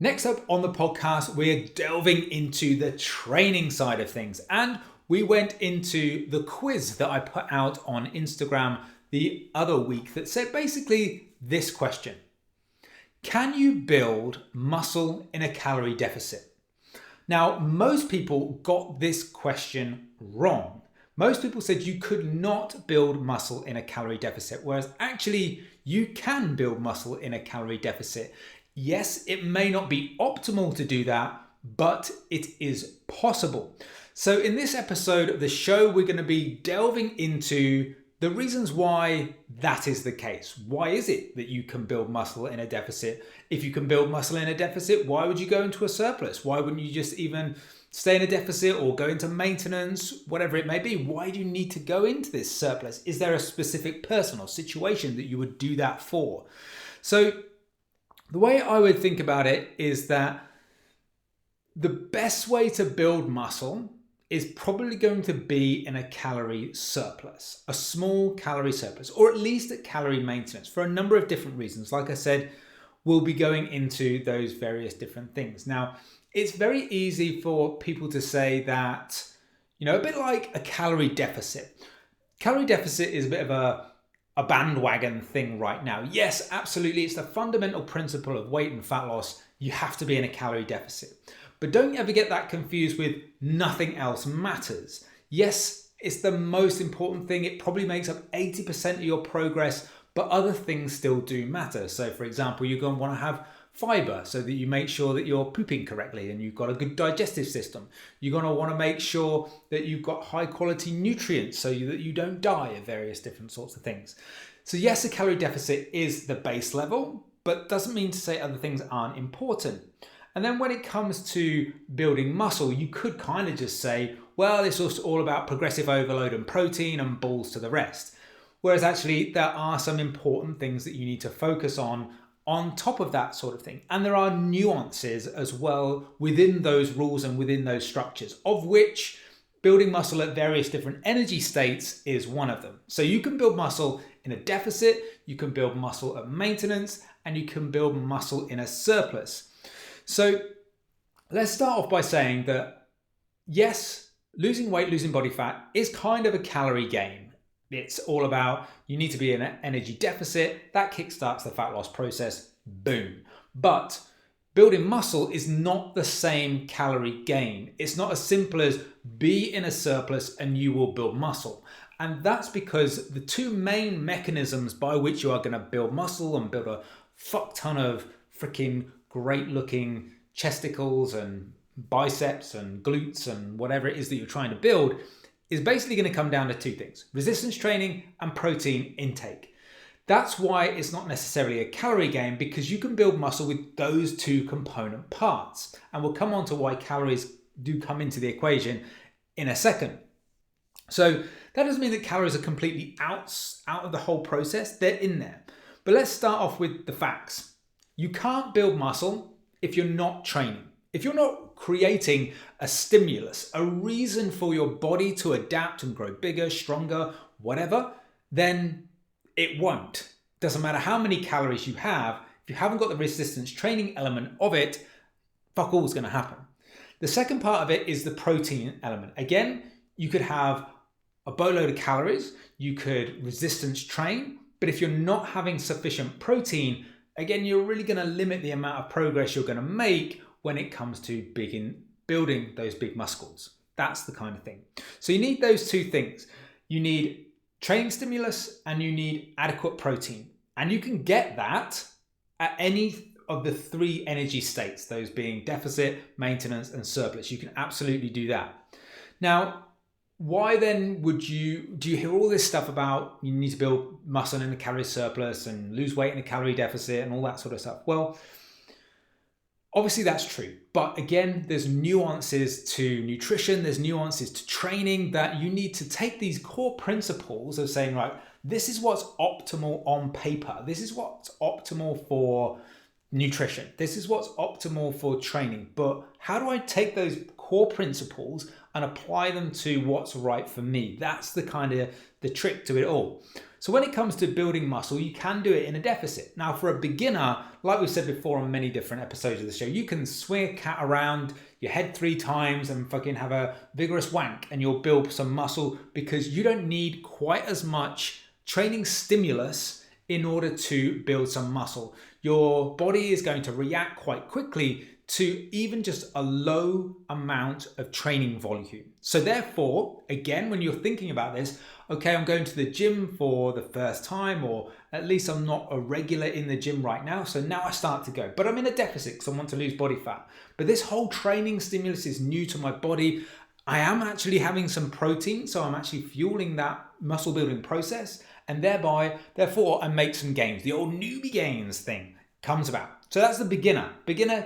Next up on the podcast, we're delving into the training side of things. And we went into the quiz that I put out on Instagram the other week that said basically this question: can you build muscle in a calorie deficit? Now, most people got this question wrong. Most people said you could not build muscle in a calorie deficit, whereas actually you can build muscle in a calorie deficit. Yes, it may not be optimal to do that, but it is possible. So in this episode of the show, we're going to be delving into the reasons why that is the case. Why is it that you can build muscle in a deficit? If you can build muscle in a deficit, why would you go into a surplus? Why wouldn't you just even stay in a deficit or go into maintenance, whatever it may be? Why do you need to go into this surplus? Is there a specific person or situation that you would do that for? So the way I would think about it is that the best way to build muscle is probably going to be in a calorie surplus, a small calorie surplus, or at least at calorie maintenance for a number of different reasons. Like I said, we'll be going into those various different things. Now, it's very easy for people to say that, a bit like a calorie deficit. Calorie deficit is a bit of a bandwagon thing right now. Yes, absolutely. It's the fundamental principle of weight and fat loss. You have to be in a calorie deficit. But don't ever get that confused with nothing else matters. Yes, it's the most important thing. It probably makes up 80% of your progress, but other things still do matter. So for example, you're going to want to have fiber so that you make sure that you're pooping correctly and you've got a good digestive system. You're going to want to make sure that you've got high quality nutrients so that you don't die of various different sorts of things. So yes, a calorie deficit is the base level, but doesn't mean to say other things aren't important. And then when it comes to building muscle, you could kind of just say, well, it's also all about progressive overload and protein and balls to the rest. Whereas actually there are some important things that you need to focus on top of that sort of thing. And there are nuances as well within those rules and within those structures, of which building muscle at various different energy states is one of them. So you can build muscle in a deficit, you can build muscle at maintenance, and you can build muscle in a surplus. So let's start off by saying that yes, losing weight, losing body fat is kind of a calorie game. It's all about, you need to be in an energy deficit. That kickstarts the fat loss process. Boom. But building muscle is not the same calorie gain. It's not as simple as be in a surplus and you will build muscle. And that's because the two main mechanisms by which you are going to build muscle and build a fuck ton of freaking great looking chesticles and biceps and glutes and whatever it is that you're trying to build is basically going to come down to two things: resistance training and protein intake. That's why it's not necessarily a calorie game, because you can build muscle with those two component parts. And we'll come on to why calories do come into the equation in a second. So that doesn't mean that calories are completely out of the whole process. They're in there. But let's start off with the facts. You can't build muscle if you're not training. If you're not creating a stimulus, a reason for your body to adapt and grow bigger, stronger, whatever, then it won't. Doesn't matter how many calories you have, if you haven't got the resistance training element of it, fuck all is going to happen. The second part of it is the protein element. Again, you could have a boatload of calories, you could resistance train, but if you're not having sufficient protein, again, you're really going to limit the amount of progress you're going to make when it comes to building those big muscles. That's the kind of thing. So you need those two things. You need training stimulus and you need adequate protein. And you can get that at any of the three energy states, those being deficit, maintenance, and surplus. You can absolutely do that. Now, why then do you hear all this stuff about you need to build muscle in a calorie surplus and lose weight in a calorie deficit and all that sort of stuff? Well, obviously that's true. But again, there's nuances to nutrition, there's nuances to training that you need to take these core principles of saying, right, this is what's optimal on paper. This is what's optimal for nutrition. This is what's optimal for training. But how do I take those core principles and apply them to what's right for me? That's the kind of the trick to it all. So when it comes to building muscle, you can do it in a deficit. Now, for a beginner, like we said before on many different episodes of the show, you can swing a cat around your head 3 times and fucking have a vigorous wank and you'll build some muscle because you don't need quite as much training stimulus in order to build some muscle. Your body is going to react quite quickly to even just a low amount of training volume. So therefore, again, when you're thinking about this, okay, I'm going to the gym for the first time, or at least I'm not a regular in the gym right now. So now I start to go, but I'm in a deficit because I want to lose body fat. But this whole training stimulus is new to my body. I am actually having some protein, so I'm actually fueling that muscle building process, and therefore I make some gains. The old newbie gains thing comes about. So that's the beginner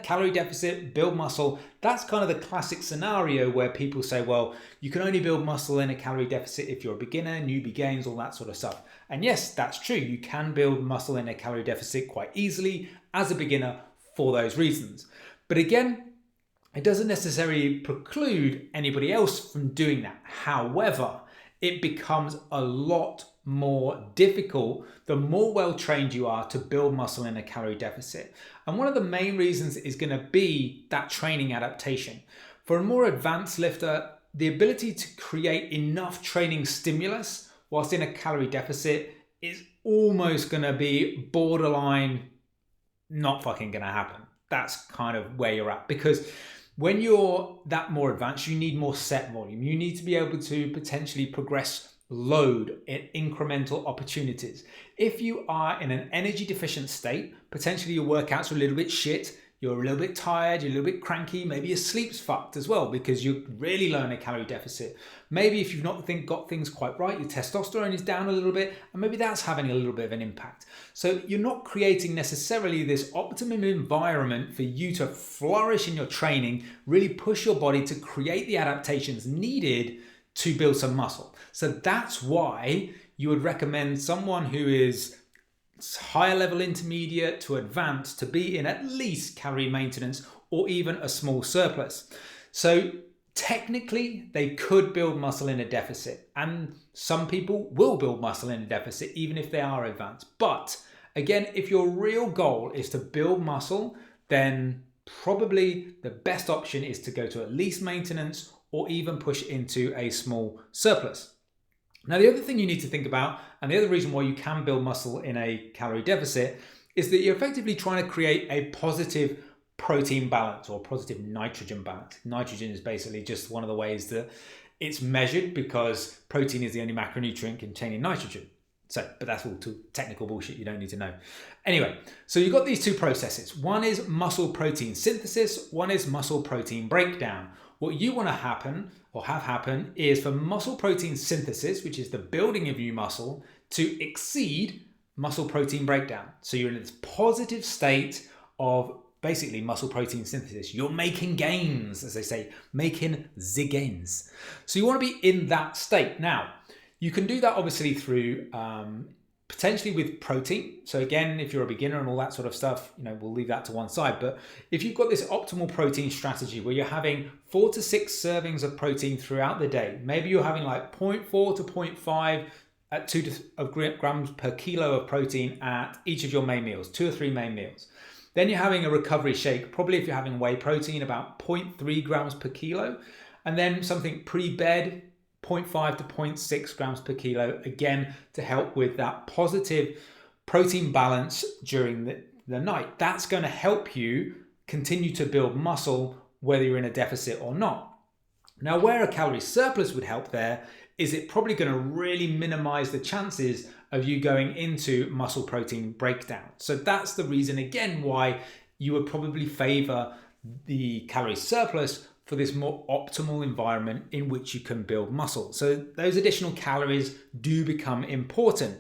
calorie deficit, build muscle. That's kind of the classic scenario where people say, well, you can only build muscle in a calorie deficit if you're a beginner, newbie gains, all that sort of stuff. And yes, that's true. You can build muscle in a calorie deficit quite easily as a beginner for those reasons. But again, it doesn't necessarily preclude anybody else from doing that. However, it becomes a lot more difficult the more well-trained you are to build muscle in a calorie deficit. And one of the main reasons is going to be that training adaptation. For a more advanced lifter, the ability to create enough training stimulus whilst in a calorie deficit is almost going to be borderline not fucking going to happen. That's kind of where you're at, because when you're that more advanced, you need more set volume. You need to be able to potentially progress load in incremental opportunities. If you are in an energy deficient state, potentially your workouts are a little bit shit, you're a little bit tired, you're a little bit cranky, maybe your sleep's fucked as well because you're really low in a calorie deficit. Maybe if you've not got things quite right, your testosterone is down a little bit, and maybe that's having a little bit of an impact. So you're not creating necessarily this optimum environment for you to flourish in your training, really push your body to create the adaptations needed to build some muscle. So that's why you would recommend someone who is higher level intermediate to advanced to be in at least calorie maintenance or even a small surplus. So technically they could build muscle in a deficit, and some people will build muscle in a deficit even if they are advanced. But again, if your real goal is to build muscle, then probably the best option is to go to at least maintenance or even push into a small surplus. Now, the other thing you need to think about, and the other reason why you can build muscle in a calorie deficit, is that you're effectively trying to create a positive protein balance or positive nitrogen balance. Nitrogen is basically just one of the ways that it's measured, because protein is the only macronutrient containing nitrogen. But that's all too technical bullshit you don't need to know. Anyway, so you've got these two processes. One is muscle protein synthesis, one is muscle protein breakdown. What you want to happen or have happen is for muscle protein synthesis, which is the building of new muscle, to exceed muscle protein breakdown. So you're in this positive state of basically muscle protein synthesis. You're making gains, as they say, making the gains. So you want to be in that state. Now, you can do that obviously through potentially with protein. So again, if you're a beginner and all that sort of stuff, we'll leave that to one side. But if you've got this optimal protein strategy where you're having 4 to 6 servings of protein throughout the day, maybe you're having like 0.4 to 0.5 at 2 grams per kilo of protein at each of your main meals, 2 or 3 main meals. Then you're having a recovery shake, probably if you're having whey protein, about 0.3 grams per kilo. And then something pre-bed, 0.5 to 0.6 grams per kilo, again, to help with that positive protein balance during the night. That's going to help you continue to build muscle, whether you're in a deficit or not. Now, where a calorie surplus would help there is it probably going to really minimize the chances of you going into muscle protein breakdown. So that's the reason, again, why you would probably favor the calorie surplus for this more optimal environment in which you can build muscle. So those additional calories do become important.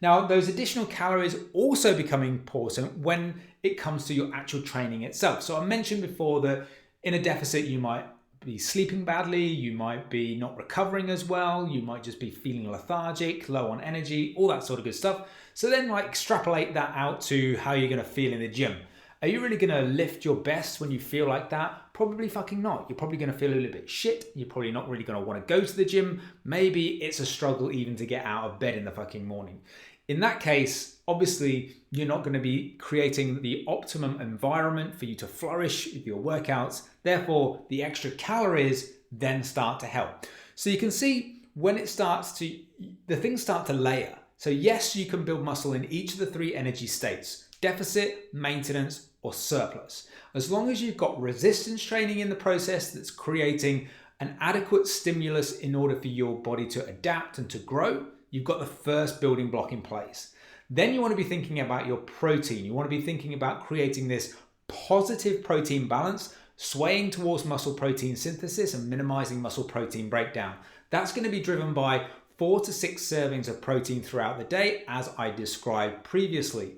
Now, those additional calories also become important when it comes to your actual training itself. So I mentioned before that in a deficit, you might be sleeping badly, you might be not recovering as well, you might just be feeling lethargic, low on energy, all that sort of good stuff. So then extrapolate that out to how you're going to feel in the gym. Are you really going to lift your best when you feel like that? Probably fucking not. You're probably going to feel a little bit shit. You're probably not really going to want to go to the gym. Maybe it's a struggle even to get out of bed in the fucking morning. In that case, obviously, you're not going to be creating the optimum environment for you to flourish with your workouts. Therefore, the extra calories then start to help. So you can see when the things start to layer. So yes, you can build muscle in each of the 3 energy states: deficit, maintenance, or surplus. As long as you've got resistance training in the process that's creating an adequate stimulus in order for your body to adapt and to grow, you've got the first building block in place. Then you want to be thinking about your protein. You want to be thinking about creating this positive protein balance, swaying towards muscle protein synthesis and minimizing muscle protein breakdown. That's going to be driven by 4 to 6 servings of protein throughout the day, as I described previously.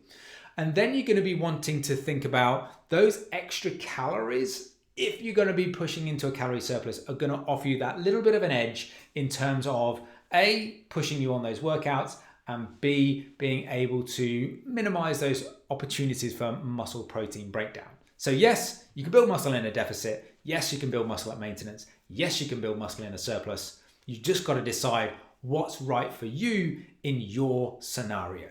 And then you're going to be wanting to think about those extra calories, if you're going to be pushing into a calorie surplus, are going to offer you that little bit of an edge in terms of A, pushing you on those workouts, and B, being able to minimize those opportunities for muscle protein breakdown. So yes, you can build muscle in a deficit. Yes, you can build muscle at maintenance. Yes, you can build muscle in a surplus. You just got to decide what's right for you in your scenario.